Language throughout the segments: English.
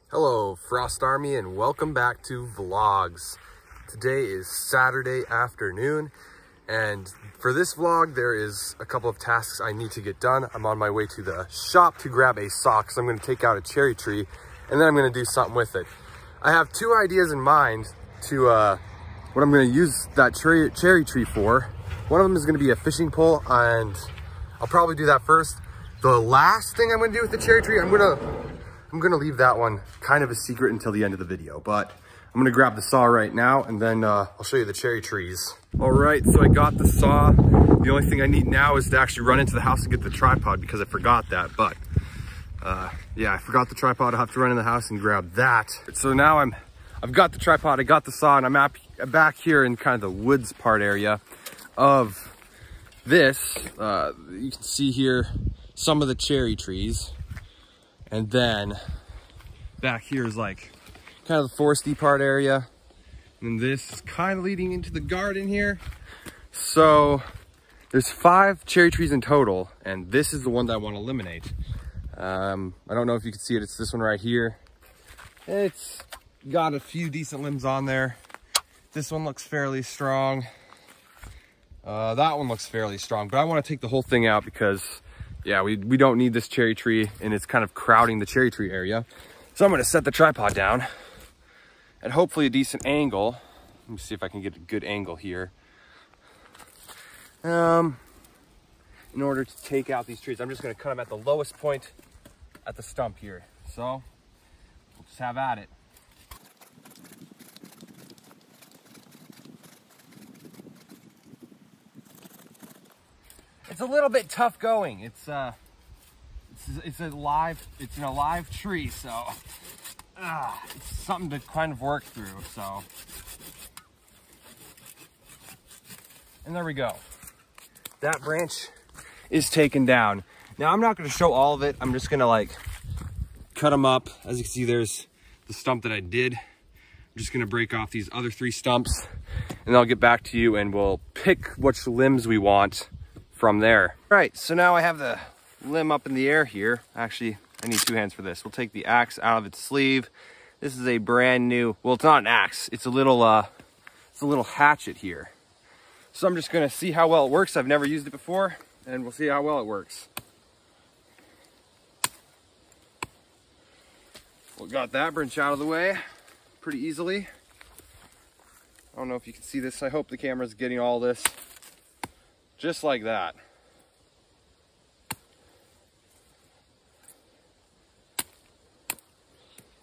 Hello Frost Army and welcome back to vlogs. Today is Saturday afternoon and for this vlog there is a couple of tasks I need to get done. I'm on my way to the shop to grab a saw because I'm going to take out a cherry tree and then I'm going to do something with it. I have two ideas in mind to what I'm going to use that cherry tree for. One of them is going to be a fishing pole and I'll probably do that first. The last thing I'm going to do with the cherry tree, I'm gonna leave that one kind of a secret until the end of the video, but I'm gonna grab the saw right now and then I'll show you the cherry trees. All right, so I got the saw. The only thing I need now is to actually run into the house and get the tripod because I forgot that, but yeah, I forgot the tripod. I'll have to run in the house and grab that. So now I've got the tripod, I got the saw, and I'm back here in kind of the woods part area of this. You can see here some of the cherry trees. And then back here is like kind of the foresty part area. And this is kind of leading into the garden here. So there's 5 cherry trees in total. And this is the one that I want to eliminate. I don't know if you can see it. It's this one right here. It's got a few decent limbs on there. This one looks fairly strong. That one looks fairly strong. But I want to take the whole thing out because yeah, we don't need this cherry tree and it's kind of crowding the cherry tree area. So I'm gonna set the tripod down at hopefully a decent angle. Let me see if I can get a good angle here. In order to take out these trees, I'm just gonna cut them at the lowest point at the stump here. So we'll just have at it. It's a little bit tough going. It's a live tree, so it's something to kind of work through. So, and there we go. That branch is taken down. Now I'm not going to show all of it. I'm just going to like cut them up. As you can see, there's the stump that I did. I'm just going to break off these other 3 stumps, and I'll get back to you, and we'll pick which limbs we want from there. All right, so now I have the limb up in the air here. Actually, I need 2 hands for this. We'll take the axe out of its sleeve. This is a brand new, well, it's not an axe. It's a little hatchet here. So I'm just gonna see how well it works. I've never used it before, and we'll see how well it works. We got that branch out of the way pretty easily. I don't know if you can see this. I hope the camera's getting all this. Just like that.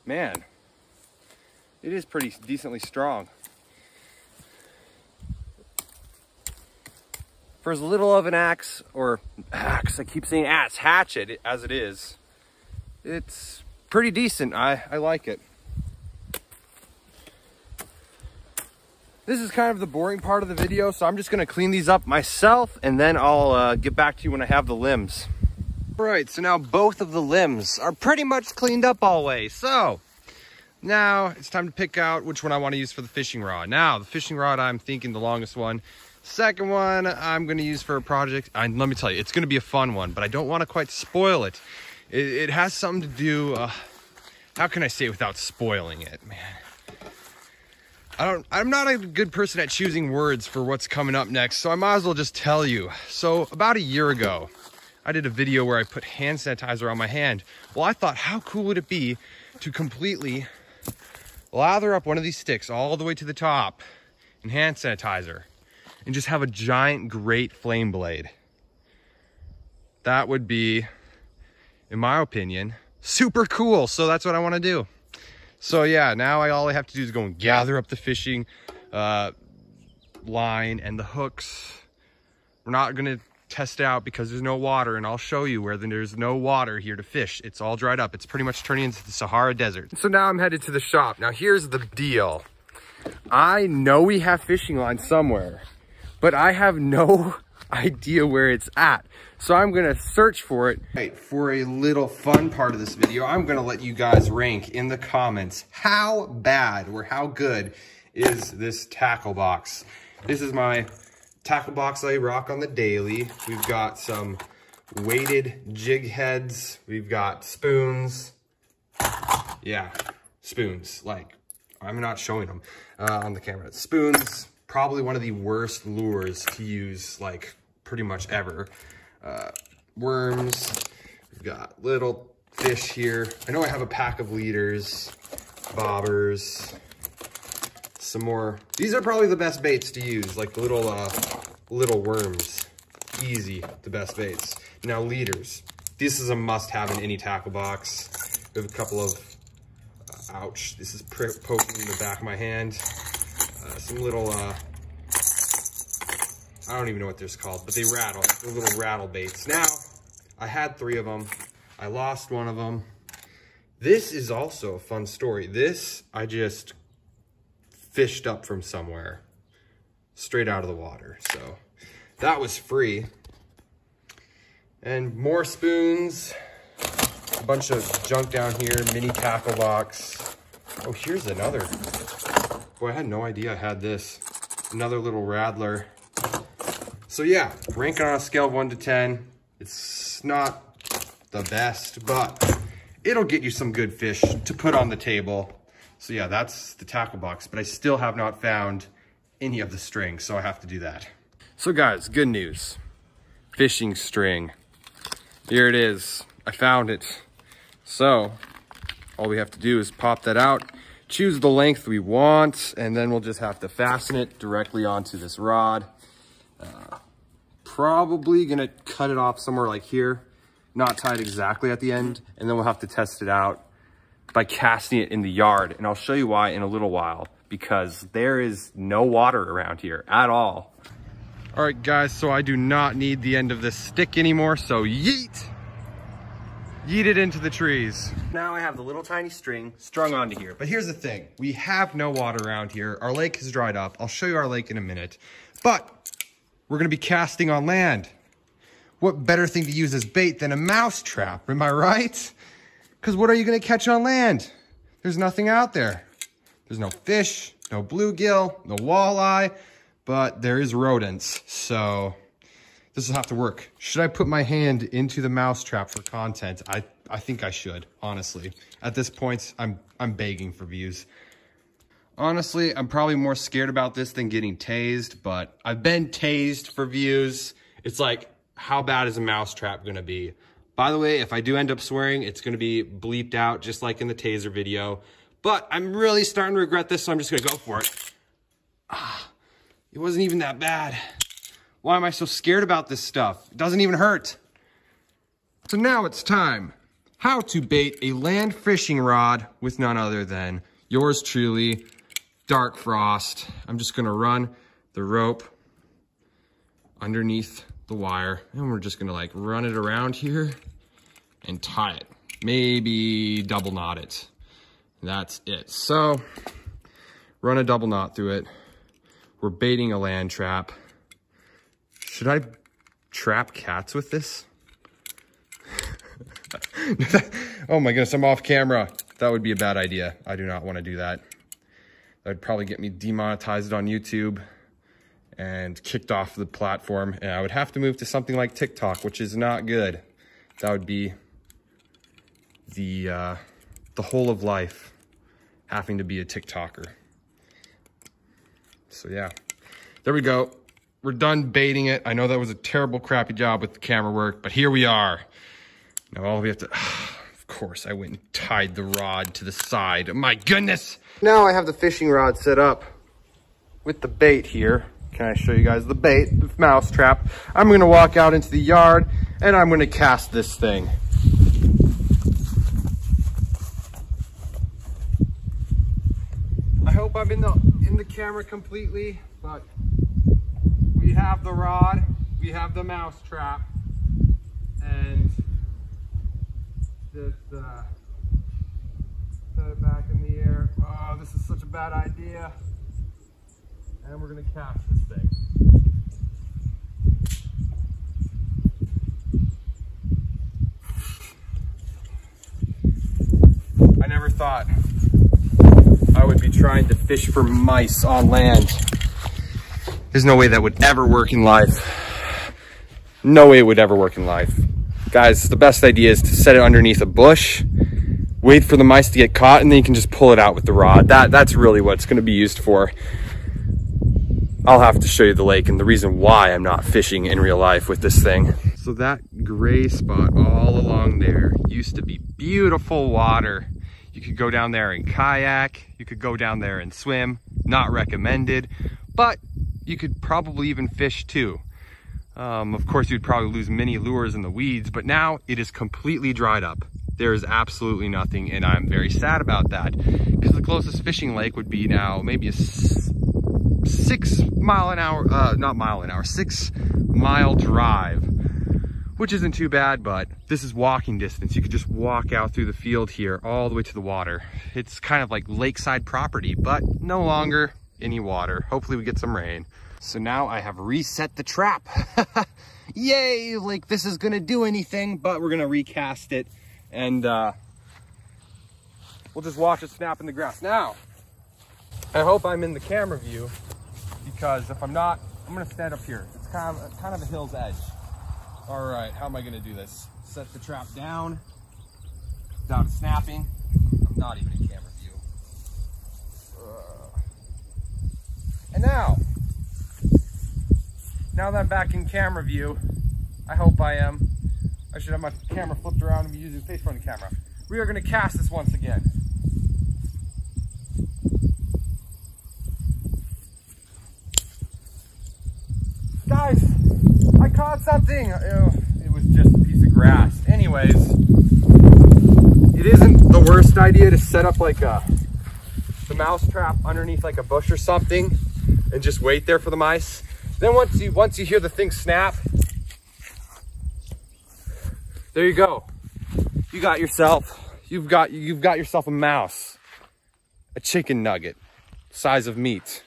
Man, it is pretty decently strong. For as little of an axe, or axe, I keep saying axe, hatchet as it is, it's pretty decent. I like it. This is kind of the boring part of the video, so I'm just gonna clean these up myself and then I'll get back to you when I have the limbs. All right, so now both of the limbs are pretty much cleaned up always. So now it's time to pick out which one I wanna use for the fishing rod. Now, the fishing rod, I'm thinking the longest one. Second one, I'm gonna use for a project. And let me tell you, it's gonna be a fun one, but I don't wanna quite spoil it. It has something to do, how can I say it without spoiling it, man? I'm not a good person at choosing words for what's coming up next, so I might as well just tell you. So about a year ago, I did a video where I put hand sanitizer on my hand. Well, I thought, how cool would it be to completely lather up one of these sticks all the way to the top in hand sanitizer and just have a giant, great flame blade. That would be, in my opinion, super cool. So that's what I want to do. So yeah, now all I have to do is go and gather up the fishing line and the hooks. We're not gonna test it out because there's no water, and I'll show you where there's no water here to fish. It's all dried up. It's pretty much turning into the Sahara Desert. So now I'm headed to the shop. Now here's the deal. I know we have fishing lines somewhere, but I have no idea where it's at. So I'm gonna search for it. Right, for a little fun part of this video, I'm gonna let you guys rank in the comments how bad or how good is this tackle box. This is my tackle box I rock on the daily. We've got some weighted jig heads. We've got spoons. Yeah, spoons. Like, I'm not showing them on the camera. Spoons, probably one of the worst lures to use, like, pretty much ever. Worms, we've got little fish here. I know I have a pack of leaders, bobbers, some more. These are probably the best baits to use, like the little worms. Easy, the best baits. Now leaders. This is a must-have in any tackle box. We have a couple of, ouch, this is poking in the back of my hand. Some little, I don't even know what they're called, but they rattle, they're little rattle baits. Now, I had 3 of them. I lost one of them. This is also a fun story. This, I just fished up from somewhere, straight out of the water. So that was free. And more spoons, a bunch of junk down here, mini tackle box. Oh, here's another. Boy, I had no idea I had this. Another little rattler. So yeah, ranking on a scale of 1 to 10. It's not the best, but it'll get you some good fish to put on the table. So yeah, that's the tackle box, but I still have not found any of the string, so I have to do that. So guys, good news. Fishing string. Here it is. I found it. So all we have to do is pop that out, choose the length we want, and then we'll just have to fasten it directly onto this rod. Probably gonna cut it off somewhere like here, not tied exactly at the end, and then we'll have to test it out by casting it in the yard. And I'll show you why in a little while, because there is no water around here at all. All right, guys, so I do not need the end of this stick anymore, so yeet! Yeet it into the trees. Now I have the little tiny string strung onto here. But here's the thing, we have no water around here. Our lake has dried up. I'll show you our lake in a minute. But we're gonna be casting on land. What better thing to use as bait than a mouse trap, am I right? Because what are you gonna catch on land? There's nothing out there. There's no fish, no bluegill, no walleye, but there is rodents, so this will have to work. Should I put my hand into the mouse trap for content? I think I should, honestly. At this point, I'm begging for views. Honestly, I'm probably more scared about this than getting tased, but I've been tased for views. It's like, how bad is a mouse trap gonna be? By the way, if I do end up swearing, it's gonna be bleeped out just like in the taser video. But I'm really starting to regret this, so I'm just gonna go for it. It wasn't even that bad. Why am I so scared about this stuff? It doesn't even hurt. So now it's time. How to bait a land fishing rod with none other than yours truly, Dark Frost. I'm just gonna run the rope underneath the wire, and we're just gonna like run it around here and tie it. Maybe double knot it. That's it. So run a double knot through it. We're baiting a land trap. Should I trap cats with this? Oh my goodness, I'm off camera. That would be a bad idea. I do not want to do that. That would probably get me demonetized on YouTube and kicked off the platform. And I would have to move to something like TikTok, which is not good. That would be the whole of life, having to be a TikToker. So yeah, there we go. We're done baiting it. I know that was a terrible, crappy job with the camera work, but here we are. Now all we have to, of course, I went and tied the rod to the side. Oh my goodness. Now I have the fishing rod set up with the bait here. Can I show you guys the bait, the mouse trap? I'm gonna walk out into the yard and I'm gonna cast this thing. I hope I'm in the camera completely, but we have the rod, we have the mouse trap, and just set it back in the air. Oh, this is such a bad idea. And we're gonna cast this thing. I never thought I would be trying to fish for mice on land. There's no way that would ever work in life. No way it would ever work in life. Guys, the best idea is to set it underneath a bush wait for the mice to get caught, and then you can just pull it out with the rod. That's really what it's gonna be used for. I'll have to show you the lake and the reason why I'm not fishing in real life with this thing. So that gray spot all along there used to be beautiful water. You could go down there and kayak, you could go down there and swim, not recommended, but you could probably even fish too. Of course, you'd probably lose many lures in the weeds, but now it is completely dried up. There is absolutely nothing, and I'm very sad about that, because the closest fishing lake would be now maybe a 6 mile drive, which isn't too bad, but this is walking distance. You could just walk out through the field here all the way to the water. It's kind of like lakeside property, but no longer any water. Hopefully we get some rain. So now I have reset the trap. Yay, like this is gonna do anything, but we're gonna recast it, and we'll just watch it snap in the grass. Now, I hope I'm in the camera view, because if I'm not, I'm gonna stand up here. It's kind of a hill's edge. All right, how am I gonna do this? Set the trap down without snapping. I'm not even in camera view. And now that I'm back in camera view, I hope I am. I should have my camera flipped around and be using face front of the camera. We are gonna cast this once again. Guys, I caught something. It was just a piece of grass. Anyways, it isn't the worst idea to set up like the mouse trap underneath like a bush or something and just wait there for the mice. Then once you hear the thing snap, there you go. You've got yourself a mouse, a chicken nugget, size of meat.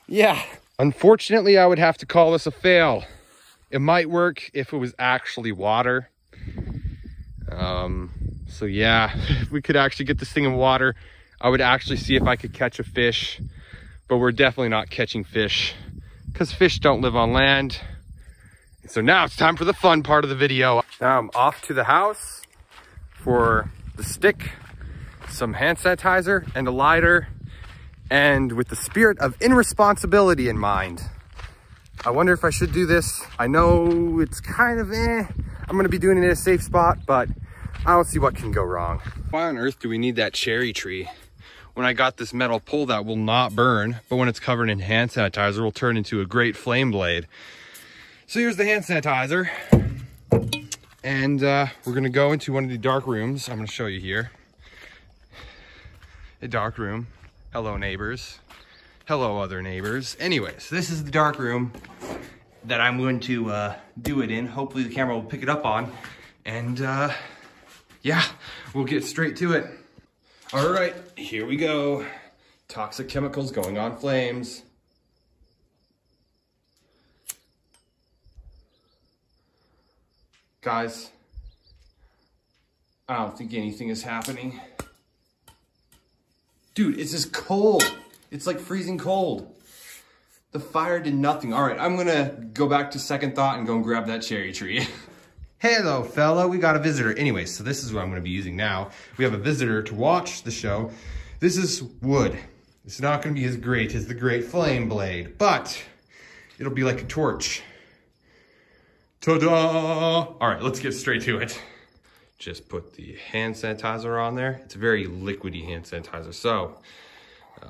Yeah. Unfortunately, I would have to call this a fail. It might work if it was actually water. So yeah, if we could actually get this thing in water, I would actually see if I could catch a fish, but we're definitely not catching fish because fish don't live on land. So now it's time for the fun part of the video. Now I'm off to the house for the stick, some hand sanitizer, and a lighter. And with the spirit of irresponsibility in mind, I wonder if I should do this. I know it's kind of I'm gonna be doing it in a safe spot, but I don't see what can go wrong. Why on earth do we need that cherry tree when I got this metal pole that will not burn, but when it's covered in hand sanitizer will turn into a great flame blade? So here's the hand sanitizer. And we're gonna go into one of the dark rooms. I'm gonna show you here. A dark room. Hello, neighbors. Hello, other neighbors. Anyways, this is the dark room that I'm going to do it in. Hopefully the camera will pick it up on. And yeah, we'll get straight to it. All right, here we go. Toxic chemicals going on flames. Guys, I don't think anything is happening. Dude, it's just cold. It's like freezing cold. The fire did nothing. All right, I'm gonna go back to second thought and go and grab that cherry tree. Hello, fella, we got a visitor. Anyway, so this is what I'm gonna be using now. We have a visitor to watch the show. This is wood. It's not gonna be as great as the great flame blade, but it'll be like a torch. Ta-da! All right, let's get straight to it. Just put the hand sanitizer on there. It's a very liquidy hand sanitizer, so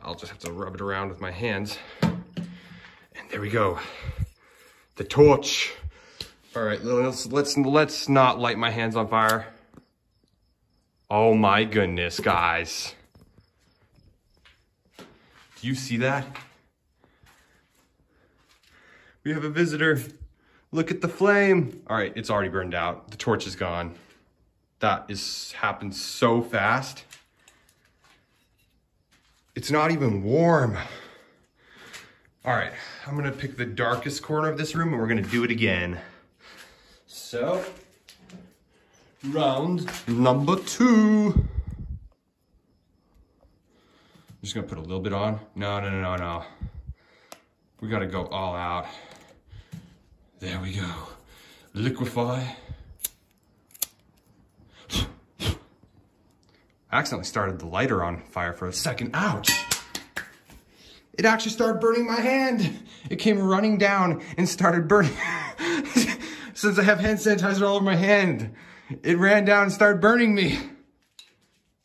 I'll just have to rub it around with my hands. And there we go. The torch. All right, let's not light my hands on fire. Oh my goodness, guys. Do you see that? We have a visitor. Look at the flame. All right, it's already burned out. The torch is gone. That happened so fast. It's not even warm. All right, I'm gonna pick the darkest corner of this room and we're gonna do it again. So, round number 2. I'm just gonna put a little bit on. No. We gotta go all out. There we go. Liquefy. I accidentally started the lighter on fire for a second. Ouch! It actually started burning my hand. It came running down and started burning. Since I have hand sanitizer all over my hand, it ran down and started burning me.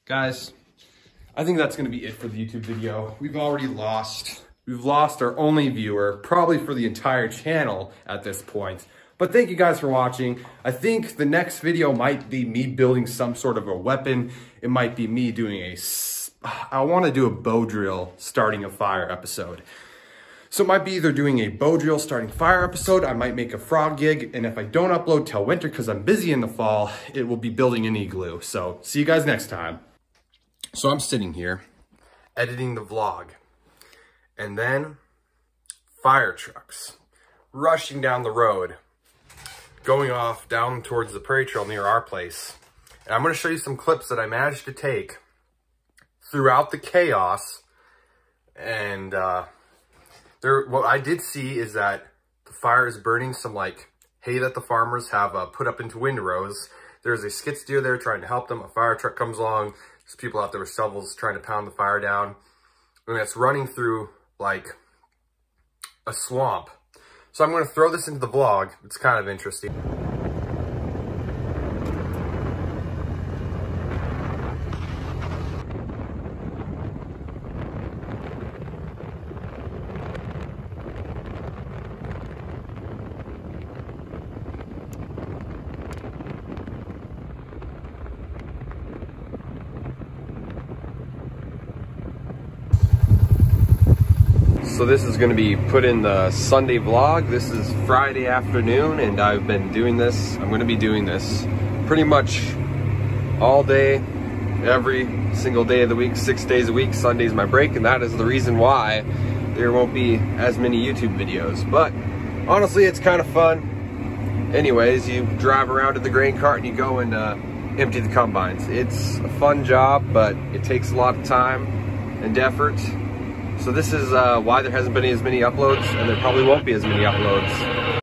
Guys, I think that's gonna be it for the YouTube video. We've lost our only viewer, probably for the entire channel at this point. But thank you guys for watching. I think the next video might be me building some sort of a weapon. It might be me doing I wanna do a bow drill starting a fire episode. So it might be either doing a bow drill starting fire episode, I might make a frog gig, and if I don't upload till winter because I'm busy in the fall, it will be building an igloo. So see you guys next time. So I'm sitting here editing the vlog, and then fire trucks rushing down the road, going off down towards the prairie trail near our place. And I'm gonna show you some clips that I managed to take throughout the chaos. And what I did see is that the fire is burning some like hay that the farmers have put up into windrows. There's a skid steer there trying to help them. A fire truck comes along. There's people out there with shovels trying to pound the fire down. And it's running through like a swamp. So I'm going to throw this into the vlog. It's kind of interesting. So this is going to be put in the Sunday vlog. This is Friday afternoon, and I've been doing this. I'm going to be doing this pretty much all day, every single day of the week, 6 days a week. Sunday's my break, and that is the reason why there won't be as many YouTube videos. But honestly, it's kind of fun. Anyways, you drive around in the grain cart and you go and empty the combines. It's a fun job, but it takes a lot of time and effort. So this is why there hasn't been as many uploads, and there probably won't be as many uploads.